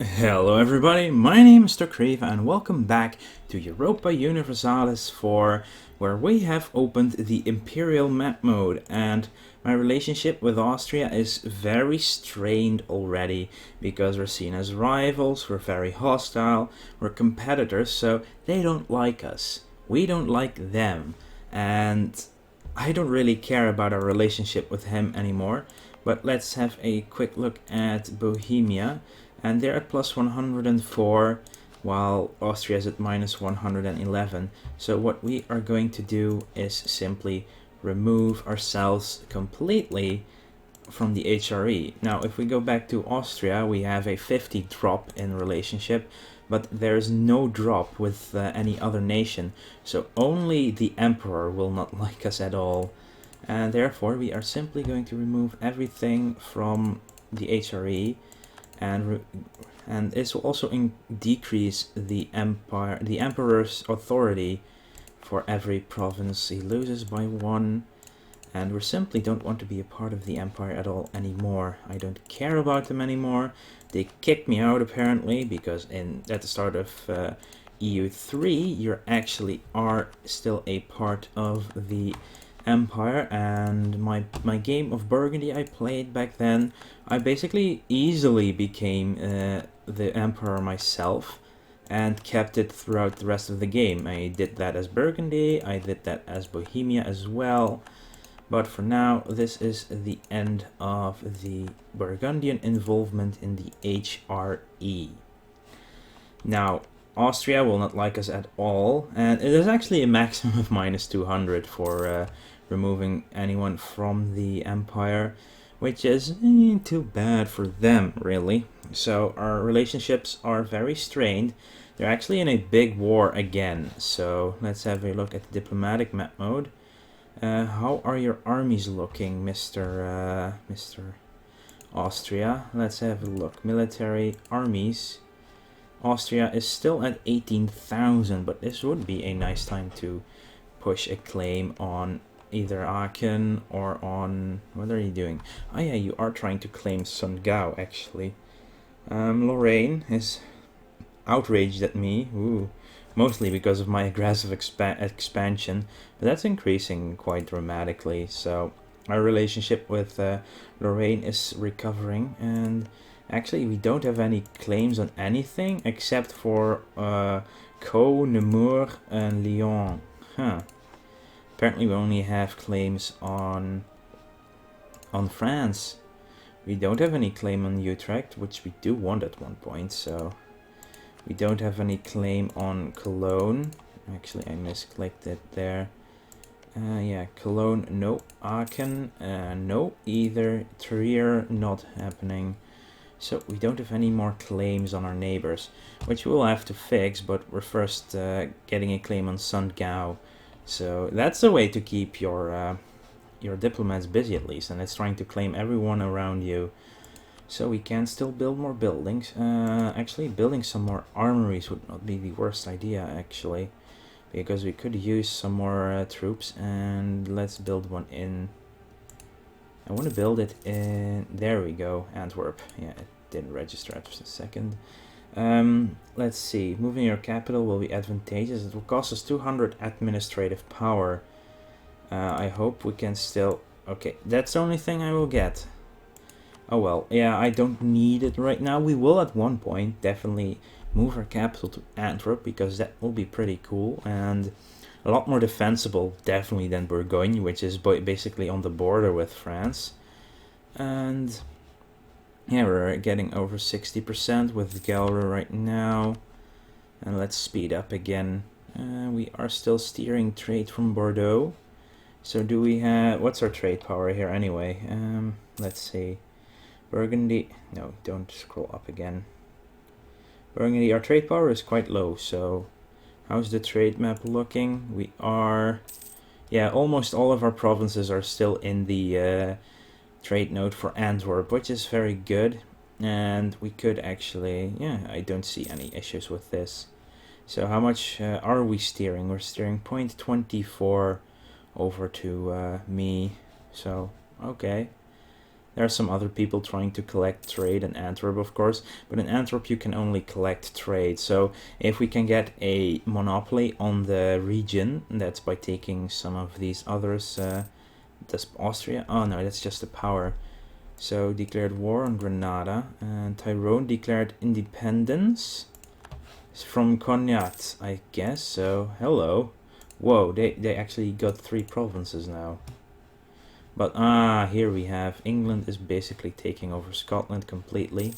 Hello everybody, my name is Kriva and welcome back to Europa Universalis 4, where we have opened the Imperial map mode, and my relationship with Austria is very strained already because we're seen as rivals, we're very hostile, we're competitors, so they don't like us. We don't like them, and I don't really care about our relationship with him anymore. But let's have a quick look at Bohemia, and they're at plus 104 while Austria is at minus 111. So what we are going to do is simply remove ourselves completely from the HRE. Now if we go back to Austria, we have a 50 drop in relationship, but there's no drop with any other nation, so only the Emperor will not like us at all, and therefore we are simply going to remove everything from the HRE, and this will also decrease the Emperor's authority for every province he loses by 1. And we simply don't want to be a part of the Empire at all anymore. I don't care about them anymore. They kicked me out apparently, because at the start of EU3 you actually are still a part of the Empire, and my game of Burgundy I played back then, I basically easily became the Emperor myself and kept it throughout the rest of the game. I did that as Burgundy, I did that as Bohemia as well. But for now, this is the end of the Burgundian involvement in the HRE. Now, Austria will not like us at all, and it is actually a maximum of minus 200 for removing anyone from the Empire, which is too bad for them, really. So our relationships are very strained. They're actually in a big war again, so let's have a look at the diplomatic map mode. How are your armies looking, Mr. Austria? Let's have a look. Military armies. Austria is still at 18,000, but this would be a nice time to push a claim on either Aachen or on... What are you doing? Oh yeah, you are trying to claim Sundgau, actually. Lorraine is outraged at me. Ooh. Mostly because of my aggressive expansion, but that's increasing quite dramatically, so our relationship with Lorraine is recovering, and actually we don't have any claims on anything except for Caux, Namur and Lyon. Apparently we only have claims on France. We don't have any claim on Utrecht, which we do want at one point, so... We don't have any claim on Cologne. Actually, I misclicked it there. Yeah, Cologne, no. Aachen, no either. Trier, not happening. So we don't have any more claims on our neighbors, which we'll have to fix, but we're first getting a claim on Sundgau. So that's a way to keep your diplomats busy at least, and it's trying to claim everyone around you. So we can still build more buildings. Actually, building some more armories would not be the worst idea, actually. Because we could use some more troops, and let's build one in... I want to build it in... There we go, Antwerp. Yeah, it didn't register at a second. Let's see, moving your capital will be advantageous. It will cost us 200 administrative power. I hope we can still... Okay, that's the only thing I will get. Oh well, yeah, I don't need it right now. We will at one point definitely move our capital to Antwerp, because that will be pretty cool and a lot more defensible definitely than Burgundy, which is basically on the border with France. And yeah, we're getting over 60% with Galra right now. And let's speed up again. We are still steering trade from Bordeaux. So do we have... What's our trade power here anyway? Let's see. Burgundy, no, don't scroll up again. Burgundy, our trade power is quite low, so how's the trade map looking? We are, yeah, almost all of our provinces are still in the trade node for Antwerp, which is very good, and we could actually, yeah, I don't see any issues with this. So how much are we steering? We're steering 0.24 over to me, so okay. There are some other people trying to collect trade in Antwerp, of course, but in Antwerp you can only collect trade. So if we can get a monopoly on the region, that's by taking some of these others. Does Austria? Oh no, that's just the power. So declared war on Granada, and Tyrone declared independence from Cognac, I guess. So hello. Whoa, they actually got 3 provinces now. But here we have England is basically taking over Scotland completely.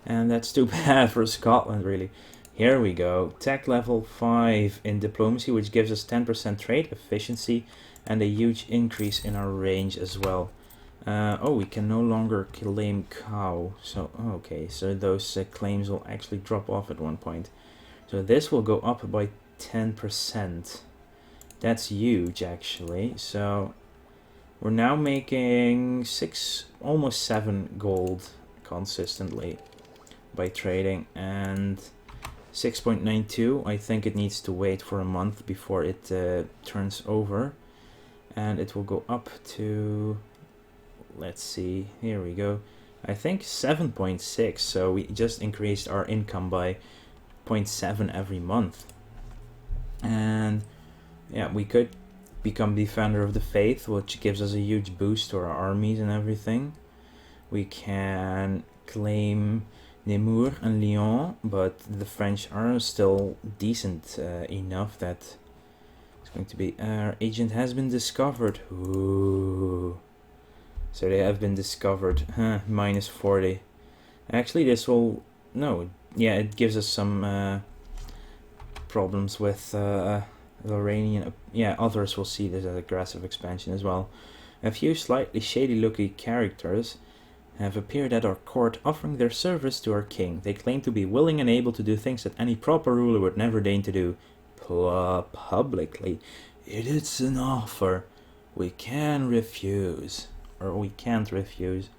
And that's too bad for Scotland, really. Here we go. Tech level 5 in diplomacy, which gives us 10% trade efficiency and a huge increase in our range as well. Oh, we can no longer claim cow. So, okay, so those claims will actually drop off at one point. So this will go up by 10%. That's huge, actually. So we're now making 6, almost 7 gold consistently by trading, and 6.92. I think it needs to wait for a month before it turns over, and it will go up to, let's see, here we go, I think 7.6. so we just increased our income by 0.7 every month. And yeah, we could become Defender of the Faith, which gives us a huge boost to our armies and everything. We can claim Namur and Lyon, but the French are still decent enough that it's going to be... our agent has been discovered. Ooh. So they have been discovered. Minus 40. Actually, this will... no, yeah, it gives us some problems with Lorrainian. Yeah, others will see this as aggressive expansion as well. A few slightly shady-looking characters have appeared at our court offering their service to our king. They claim to be willing and able to do things that any proper ruler would never deign to do publicly. It is an offer we can refuse, or we can't refuse.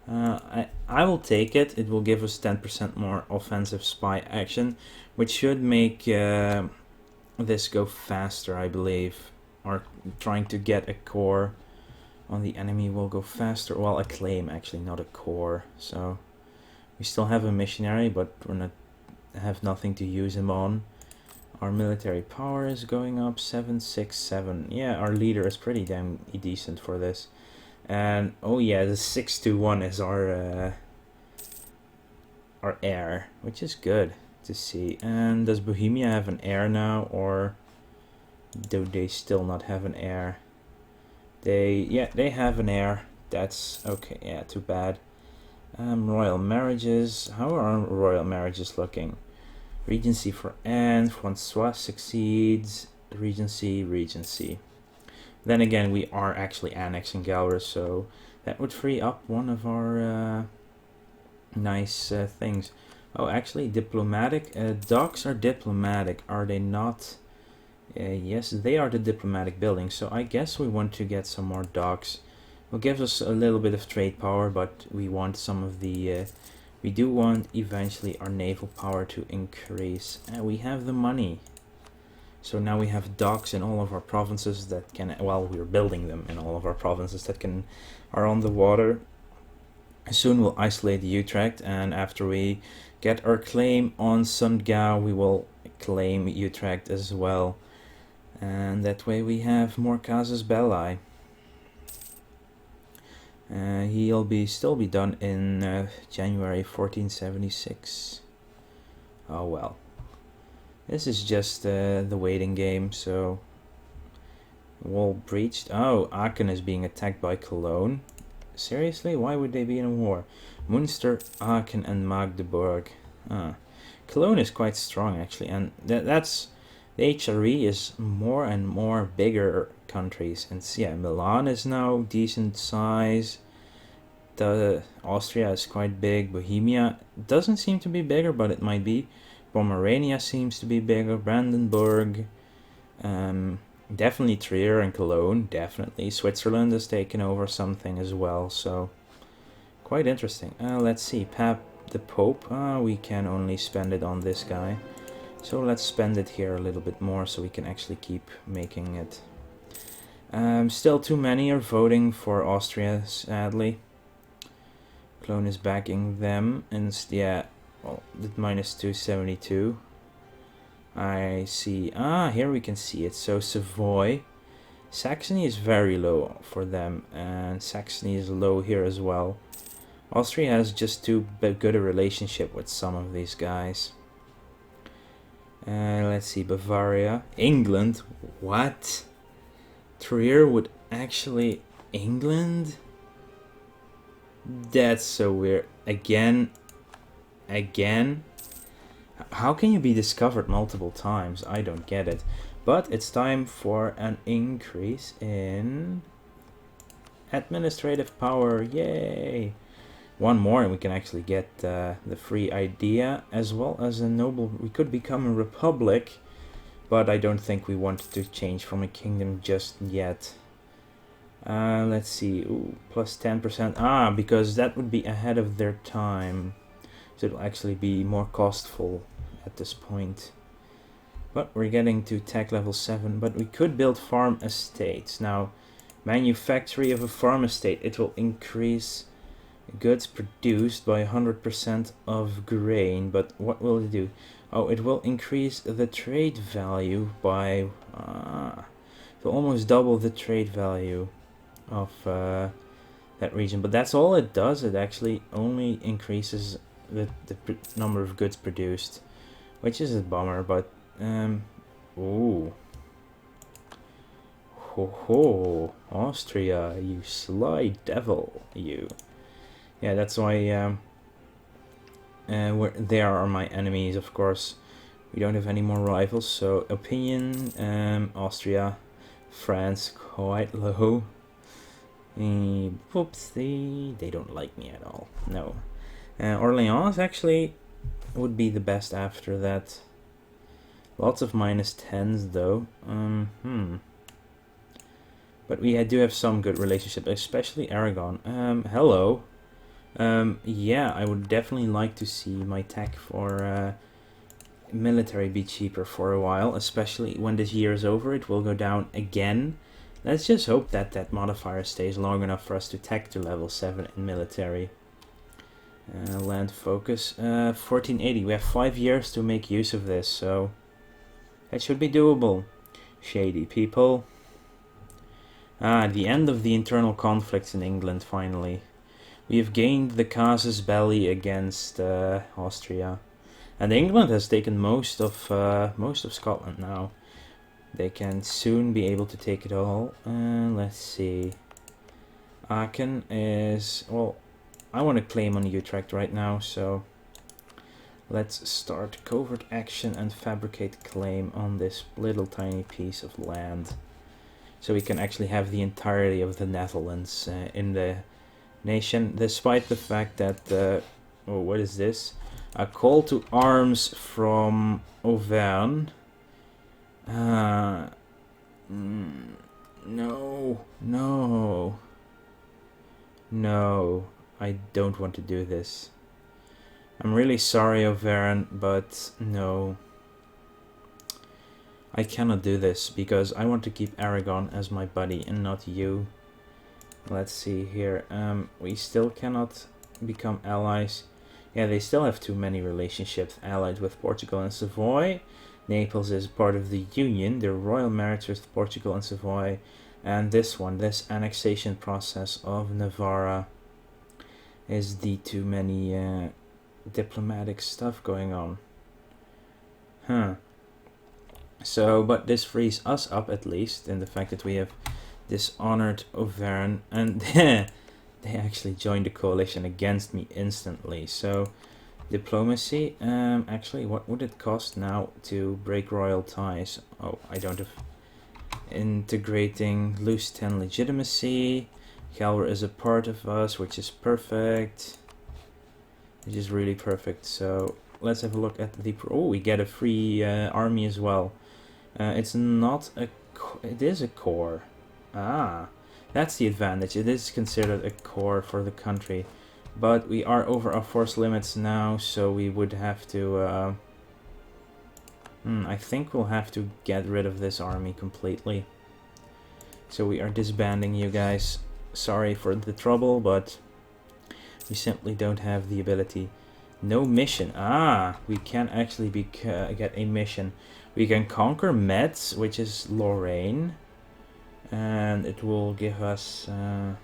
I will take it. It will give us 10% more offensive spy action, which should make this go faster, I believe. Or trying to get a core on the enemy will go faster. Well, a claim actually, not a core. So we still have a missionary, but we're not have nothing to use him on. Our military power is going up 767. Yeah, our leader is pretty damn decent for this. And oh yeah, the 621 is our heir, which is good to see. And does Bohemia have an heir now, or do they still not have an heir? They have an heir. That's okay. Yeah, too bad. Royal marriages. How are our royal marriages looking? Regency for Anne. Francois succeeds. Regency. Then again, we are actually annexing Galrus, so that would free up one of our nice things. Oh, actually, diplomatic. Docks are diplomatic, are they not? Yes, they are the diplomatic buildings, so I guess we want to get some more docks. Will give us a little bit of trade power, but we want some of the... we do want eventually our naval power to increase. And we have the money. So now we have docks in all of our provinces that can... well, we're building them in all of our provinces that are on the water. Soon we'll isolate Utrecht, and after we get our claim on Sundgau, we will claim Utrecht as well. And that way we have more casus belli. He'll still be done in January 1476. Oh well. This is just the waiting game, so... Wall breached. Oh, Aachen is being attacked by Cologne. Seriously? Why would they be in a war? Münster, Aachen and Magdeburg. Cologne is quite strong actually, and that's... the HRE is more and more bigger countries, and yeah, Milan is now decent size. The Austria is quite big. Bohemia doesn't seem to be bigger, but it might be. Pomerania seems to be bigger. Brandenburg, definitely Trier and Cologne, definitely. Switzerland has taken over something as well, so quite interesting. Let's see, the Pope, we can only spend it on this guy. So let's spend it here a little bit more so we can actually keep making it. Still too many are voting for Austria, sadly. Clone is backing them, and yeah, well, the minus 272. I see. Ah, here we can see it. So Savoy, Saxony is very low for them, and Saxony is low here as well. Austria has just too good a relationship with some of these guys. Let's see, Bavaria, England. What? Trier would actually England? That's so weird. Again. How can you be discovered multiple times? I don't get it. But it's time for an increase in administrative power. Yay! One more and we can actually get the free idea as well as a noble. We could become a republic, but I don't think we want to change from a kingdom just yet. Let's see. Ooh, plus 10%. Ah, because that would be ahead of their time. So it'll actually be more costful at this point. But we're getting to tech level 7. But we could build farm estates. Now, manufactory of a farm estate. It will increase goods produced by 100% of grain. But what will it do? Oh, it will increase the trade value by... it will almost double the trade value of that region. But that's all it does. It actually only increases the number of goods produced, which is a bummer, but ooh, ho ho, Austria, you sly devil, you. Yeah, that's why they are my enemies, of course. We don't have any more rivals, so opinion, Austria, France, quite low. Whoopsie, they don't like me at all, no. Orléans actually would be the best after that. Lots of minus 10s though. But we do have some good relationship, especially Aragon. Hello. Yeah, I would definitely like to see my tech for military be cheaper for a while, especially when this year is over. It will go down again. Let's just hope that that modifier stays long enough for us to tech to level 7 in military. Land focus, 1480. We have 5 years to make use of this, so that should be doable. Shady people. The end of the internal conflicts in England, finally. We have gained the casus belli against Austria, and England has taken most of Scotland now. They can soon be able to take it all. Let's see. Aachen is, well, I want to claim on Utrecht right now, so let's start covert action and fabricate claim on this little tiny piece of land. So we can actually have the entirety of the Netherlands in the nation, despite the fact that, oh, what is this? A call to arms from Auvergne. No, I don't want to do this. I'm really sorry, Auvergne, but no. I cannot do this because I want to keep Aragon as my buddy and not you. Let's see here. We still cannot become allies. Yeah, they still have too many relationships allied with Portugal and Savoy. Naples is part of the Union, the royal marriage with Portugal and Savoy. And this one, this annexation process of Navarra, is the too many diplomatic stuff going on. So, but this frees us up at least in the fact that we have dishonored Auvergne, and they actually joined the coalition against me instantly. So, diplomacy, actually, what would it cost now to break royal ties? Oh, I don't have... Integrating loose 10 legitimacy. Calver is a part of us, which is perfect. Which is really perfect. So let's have a look at the... Oh, we get a free army as well. It's not a... It is a core. Ah, that's the advantage. It is considered a core for the country. But we are over our force limits now, so we would have to... I think we'll have to get rid of this army completely. So we are disbanding you guys. Sorry for the trouble, but we simply don't have the ability. No mission. Ah, we can actually get a mission. We can conquer Metz, which is Lorraine, and it will give us a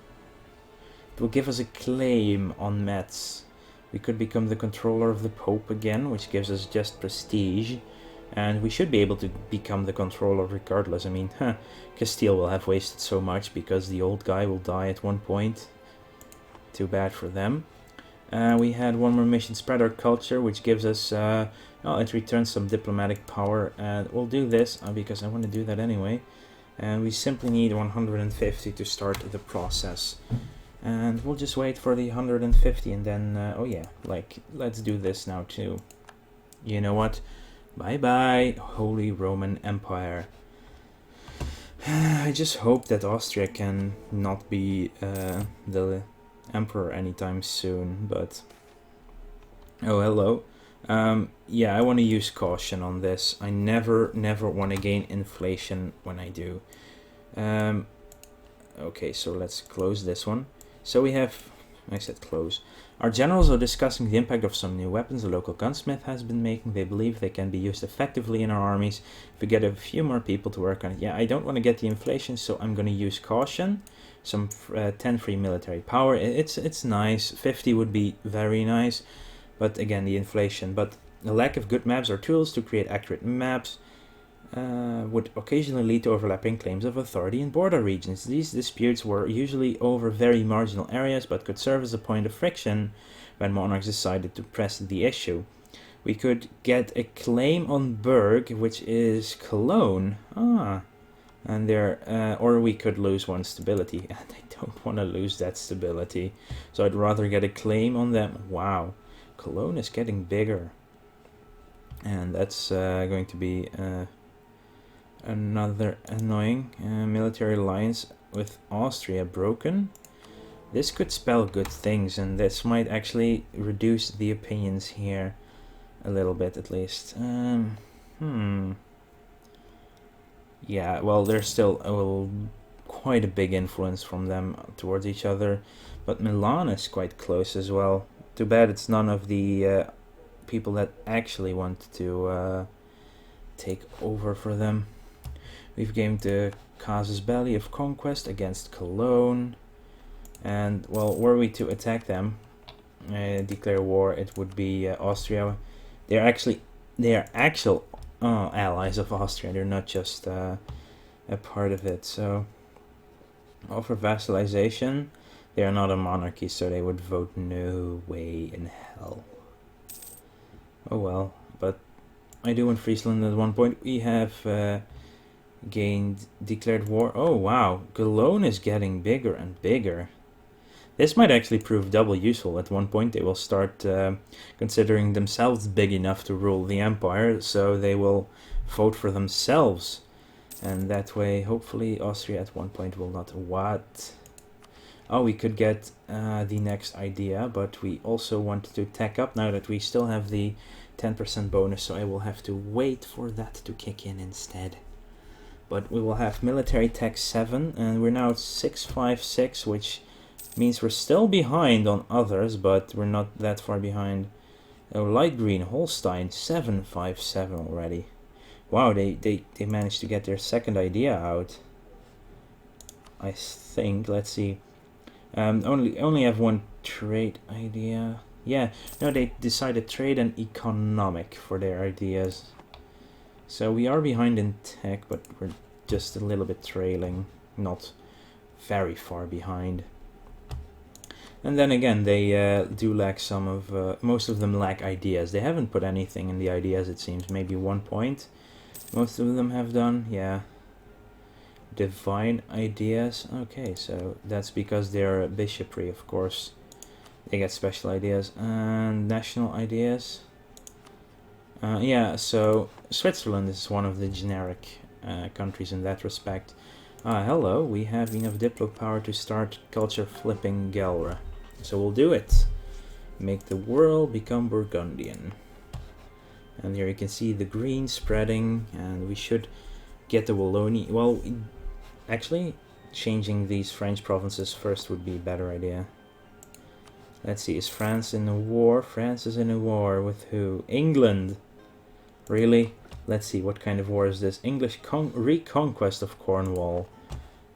claim on Metz. We could become the controller of the Pope again, which gives us just prestige, and we should be able to become the controller regardless. I mean, Castile will have wasted so much because the old guy will die at one point. Too bad for them. We had one more mission, spread our culture, which gives us, it returns some diplomatic power, and we'll do this because I want to do that anyway. And we simply need 150 to start the process. And we'll just wait for the 150 and then, oh yeah, like, let's do this now too. You know what? Bye-bye, Holy Roman Empire. I just hope that Austria can not be the emperor anytime soon, but oh, hello. Yeah, I want to use caution on this. I never want to gain inflation when I do. Okay, so let's close this one. So we have, I said close. Our generals are discussing the impact of some new weapons a local gunsmith has been making. They believe they can be used effectively in our armies if we get a few more people to work on it. Yeah, I don't want to get the inflation, so I'm going to use caution. Some 10 free military power. It's nice. 50 would be very nice, but again, the inflation. But the lack of good maps or tools to create accurate maps would occasionally lead to overlapping claims of authority in border regions. These disputes were usually over very marginal areas, but could serve as a point of friction when monarchs decided to press the issue. We could get a claim on Berg, which is Cologne. And there, or we could lose one stability, and I don't want to lose that stability, so I'd rather get a claim on them. Wow, Cologne is getting bigger, and that's going to be another annoying military alliance with Austria broken. This could spell good things, and this might actually reduce the opinions here a little bit at least. Yeah, well, there's still quite a big influence from them towards each other, but Milan is quite close as well. Too bad it's none of the people that actually want to take over for them. We've gained the Casus Belli of Conquest against Cologne, and, well, were we to attack them, declare war, it would be Austria. They are actual allies of Austria. They're not just a part of it. So, offer vassalization. They are not a monarchy, so they would vote no way in hell. Oh well, but I do in Friesland at one point. We have declared war. Oh wow, Cologne is getting bigger and bigger. This might actually prove double useful. At one point they will start considering themselves big enough to rule the empire, so they will vote for themselves. And that way, hopefully, Austria at one point will not... What? Oh, we could get the next idea, but we also want to tack up now that we still have the 10% bonus, so I will have to wait for that to kick in instead. But we will have military tech 7, and we're now at 656, which means we're still behind on others, but we're not that far behind. Oh, light green, Holstein, 757 already. Wow, they managed to get their second idea out. I think, let's see. Only have one trade idea. Yeah, no, they decided trade and economic for their ideas. So we are behind in tech, but we're just a little bit trailing. Not very far behind. And then again, they do lack some of... most of them lack ideas. They haven't put anything in the ideas, it seems. Maybe 1 point. Most of them have done, yeah. Divine ideas. Okay, so that's because they're a bishopry, of course. They get special ideas. And national ideas. Yeah, so Switzerland is one of the generic countries in that respect. Hello, we have enough Diplo power to start culture flipping Galra. So we'll do it. Make the world become Burgundian. And here you can see the green spreading, and we should get the Wallonia. Well, actually, changing these French provinces first would be a better idea. Let's see, is France in a war? France is in a war with who? England! Really? Let's see, what kind of war is this? English reconquest of Cornwall.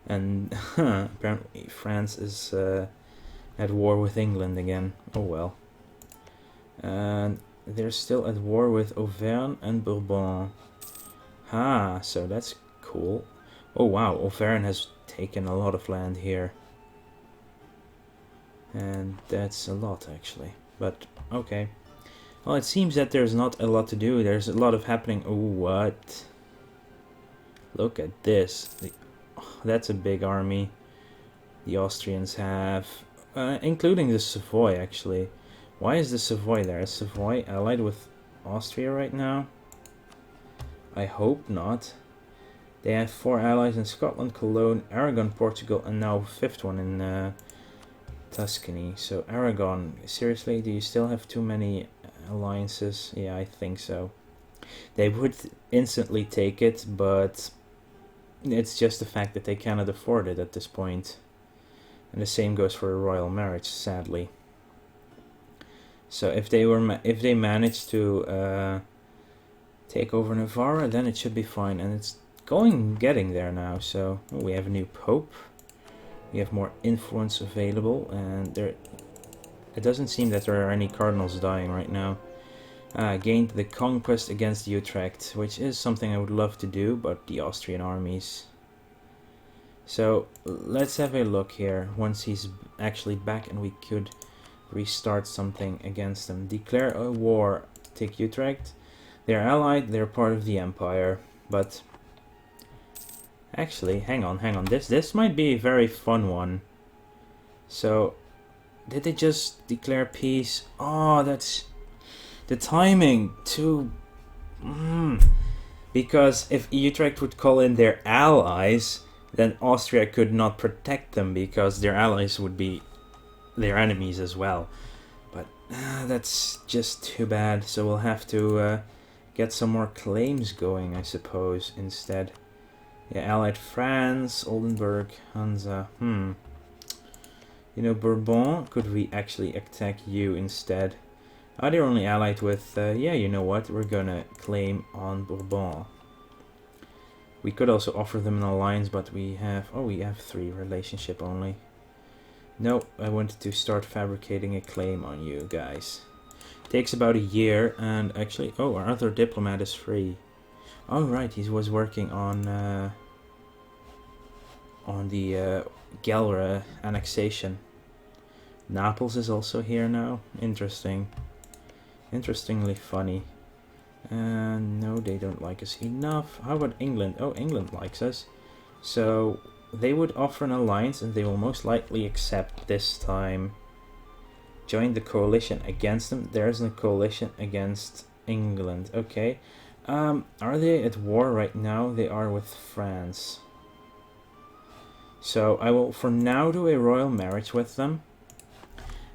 And apparently France is at war with England again. Oh well. And they're still at war with Auvergne and Bourbon. So that's cool. Oh wow, Auvergne has taken a lot of land here. And that's a lot actually. But okay. Well, it seems that there's not a lot to do. There's a lot of happening. Oh, what? Look at this. That's a big army the Austrians have. Including the Savoy, actually. Why is the Savoy there? Is Savoy allied with Austria right now? I hope not. They have 4 allies in Scotland, Cologne, Aragon, Portugal, and now a 5th one in Tuscany. So Aragon, seriously, do you still have too many alliances? Yeah, I think so. They would instantly take it, but it's just the fact that they cannot afford it at this point. And the same goes for a royal marriage, sadly. So if they manage to take over Navarra, then it should be fine, and it's getting there now. So we have a new pope. We have more influence available, and it doesn't seem that there are any cardinals dying right now. Gained the conquest against Utrecht, which is something I would love to do, but the Austrian armies. So let's have a look here once he's actually back and we could restart something against them. Declare a war. Take Utrecht. They're allied, they're part of the empire, but actually, hang on. This might be a very fun one. So, did they just declare peace? Oh, that's the timing too. Because if Utrecht would call in their allies, then Austria could not protect them because their allies would be their enemies as well. But that's just too bad. So we'll have to get some more claims going, I suppose, instead. Yeah, allied France, Oldenburg, Hansa. You know, Bourbon, could we actually attack you instead? They're only allied with, yeah, you know what, we're gonna claim on Bourbon. We could also offer them an alliance, but we have 3 relationship only. No, I wanted to start fabricating a claim on you guys. Takes about a year, and actually, our other diplomat is free. Oh right, he was working on the Galra annexation. Naples is also here now. Interestingly funny. No, they don't like us enough. How about England? Oh, England likes us. So they would offer an alliance, and they will most likely accept this time. Join the coalition against them. There's a coalition against England. Okay. Are they at war right now? They are with France. So I will for now do a royal marriage with them.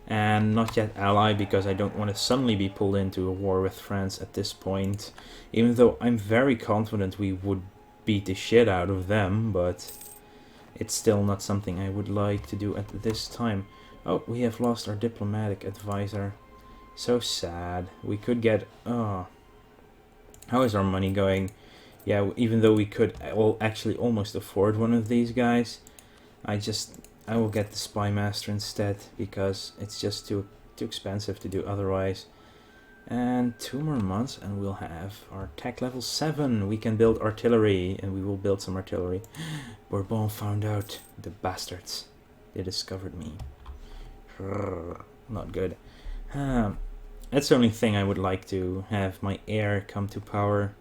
And not yet ally, because I don't want to suddenly be pulled into a war with France at this point. Even though I'm very confident we would beat the shit out of them, but it's still not something I would like to do at this time. Oh, we have lost our diplomatic advisor. So sad. We could get... how is our money going? Yeah, even though we could actually almost afford one of these guys, I will get the Spy Master instead, because it's just too expensive to do otherwise. And 2 more months and we'll have our tech level 7. We can build artillery, and we will build some artillery. Bourbon found out. The bastards. They discovered me. Not good. That's the only thing I would like to have my heir come to power.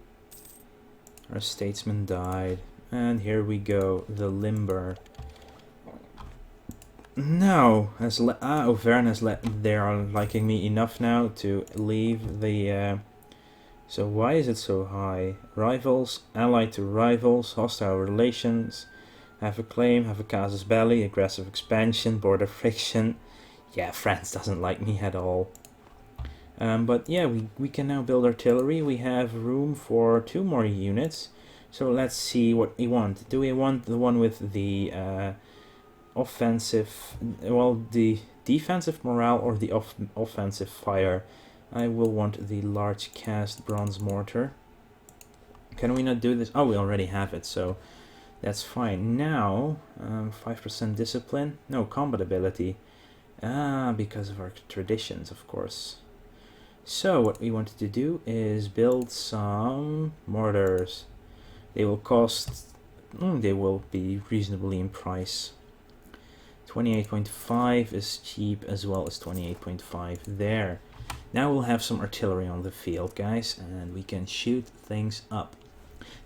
Our statesman died. And here we go. The Limber. No, Auvergne has they are liking me enough now to leave the... So why is it so high? Rivals, allied to rivals, hostile relations, have a claim, have a casus belli, aggressive expansion, border friction. Yeah, France doesn't like me at all. But yeah, we can now build artillery. We have room for 2 more units. So let's see what we want. Do we want the one with the offensive, well, the defensive morale or the offensive fire? I will want the large cast bronze mortar. Can we not do this? Oh, we already have it, so that's fine. Now, 5% discipline. No, combat ability. Because of our traditions, of course. So, what we wanted to do is build some mortars. They will cost... they will be reasonably in price. 28.5 is cheap, as well as 28.5 there. Now we'll have some artillery on the field, guys, and we can shoot things up.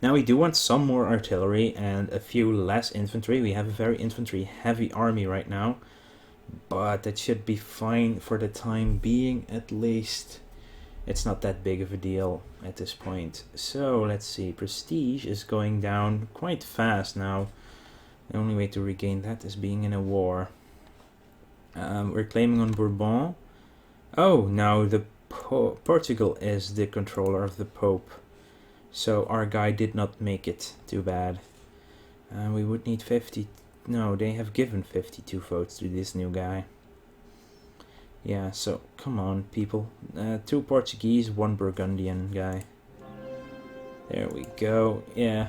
Now we do want some more artillery and a few less infantry. We have a very infantry heavy army right now, but that should be fine for the time being at least. It's not that big of a deal at this point. So let's see, prestige is going down quite fast now. The only way to regain that is being in a war. We're claiming on Bourbon. Oh, now the Portugal is the controller of the Pope. So our guy did not make it. Too bad. We would need 50. No, they have given 52 votes to this new guy. Yeah, so come on, people. 2 Portuguese, 1 Burgundian guy. There we go. Yeah,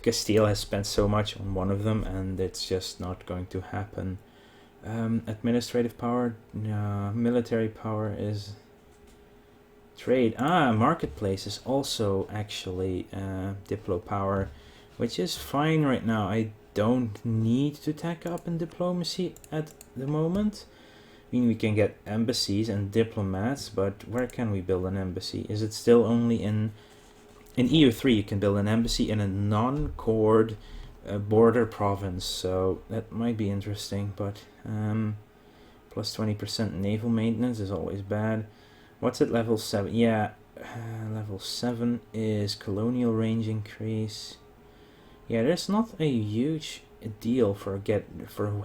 Castile has spent so much on one of them, and it's just not going to happen. Administrative power, military power is trade. Marketplace is also actually diplo power, which is fine right now. I don't need to tack up in diplomacy at the moment. I mean, we can get embassies and diplomats, but where can we build an embassy? Is it still only in EU3? You can build an embassy in a non-cored border province, so that might be interesting, but plus 20% naval maintenance is always bad. What's at level 7? Yeah, level 7 is colonial range increase. Yeah, there's not a huge deal for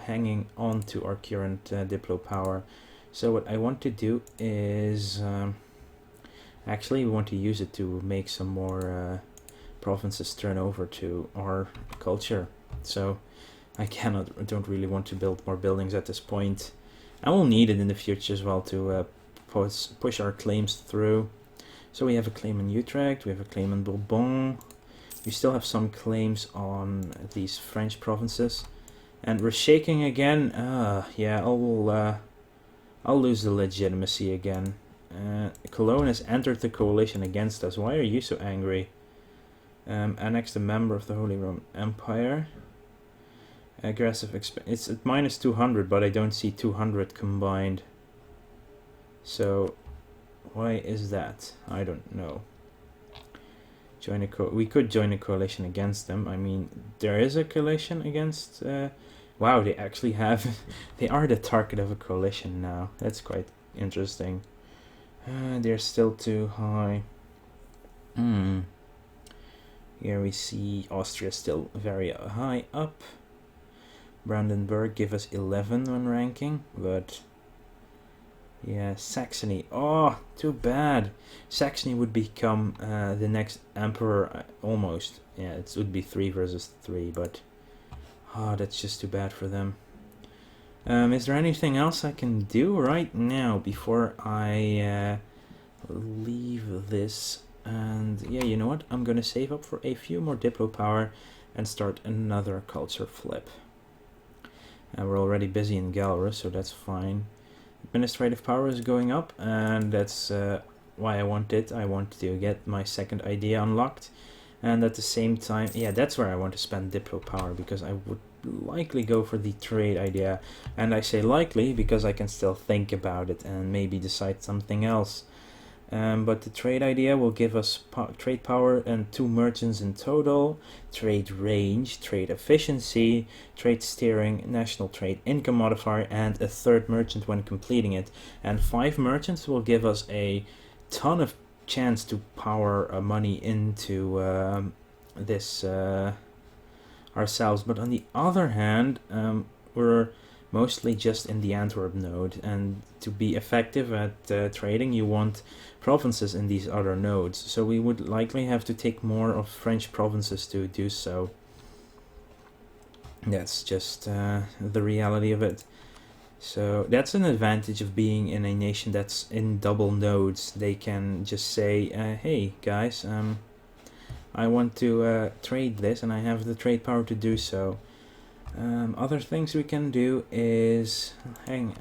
hanging on to our current diplo power. So what I want to do is actually we want to use it to make some more provinces turn over to our culture. So I don't really want to build more buildings at this point. I will need it in the future as well to push our claims through. So we have a claim in Utrecht, we have a claim in Bourbon, we still have some claims on these French provinces, and we're shaking again. Yeah, I'll lose the legitimacy again. Cologne has entered the coalition against us. Why are you so angry? Annexed a member of the Holy Roman Empire. Aggressive it's at minus 200, but I don't see 200 combined. So why is that? I don't know. We could join a coalition against them. I mean, there is a coalition against... wow, they actually have... they are the target of a coalition now. That's quite interesting. They're still too high. Here we see Austria still very high up. Brandenburg give us 11 when ranking, but... yeah, Saxony. Oh, too bad. Saxony would become the next emperor, almost. Yeah, it would be 3 versus 3, but... that's just too bad for them. Is there anything else I can do right now before I leave this? And yeah, you know what? I'm gonna save up for a few more diplo power and start another culture flip. We're already busy in Galrus, so that's fine. Administrative power is going up, and that's why I want it. I want to get my second idea unlocked, and at the same time, yeah, that's where I want to spend diplo power, because I would likely go for the trade idea, and I say likely because I can still think about it and maybe decide something else. But the trade idea will give us trade power and 2 merchants in total, trade range, trade efficiency, trade steering, national trade income modifier, and a 3rd merchant when completing it. And 5 merchants will give us a ton of chance to power money into this ourselves. But on the other hand, we're mostly just in the Antwerp node, and to be effective at trading you want provinces in these other nodes, so we would likely have to take more of French provinces to do so. That's just the reality of it. So that's an advantage of being in a nation that's in double nodes. They can just say, hey guys, I want to trade this, and I have the trade power to do so. Other things we can do is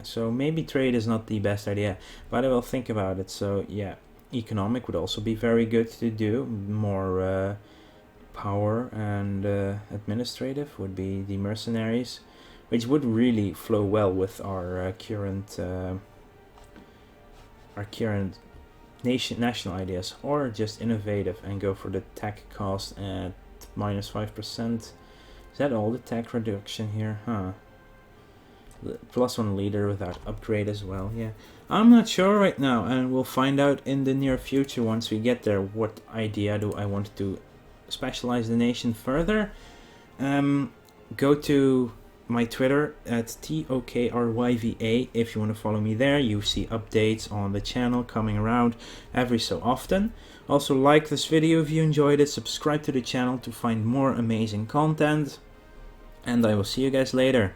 so maybe trade is not the best idea, but I will think about it. So yeah, economic would also be very good to do. More power, and administrative would be the mercenaries, which would really flow well with our current national ideas. Or just innovative and go for the tech cost at -5%. Is that all the tech reduction here? Huh. +1 leader without upgrade as well. Yeah, I'm not sure right now, and we'll find out in the near future once we get there. What idea do I want to specialize the nation further? Go to my Twitter at TOKRYVA if you want to follow me there. You see updates on the channel coming around every so often. Also, like this video if you enjoyed it, subscribe to the channel to find more amazing content, and I will see you guys later.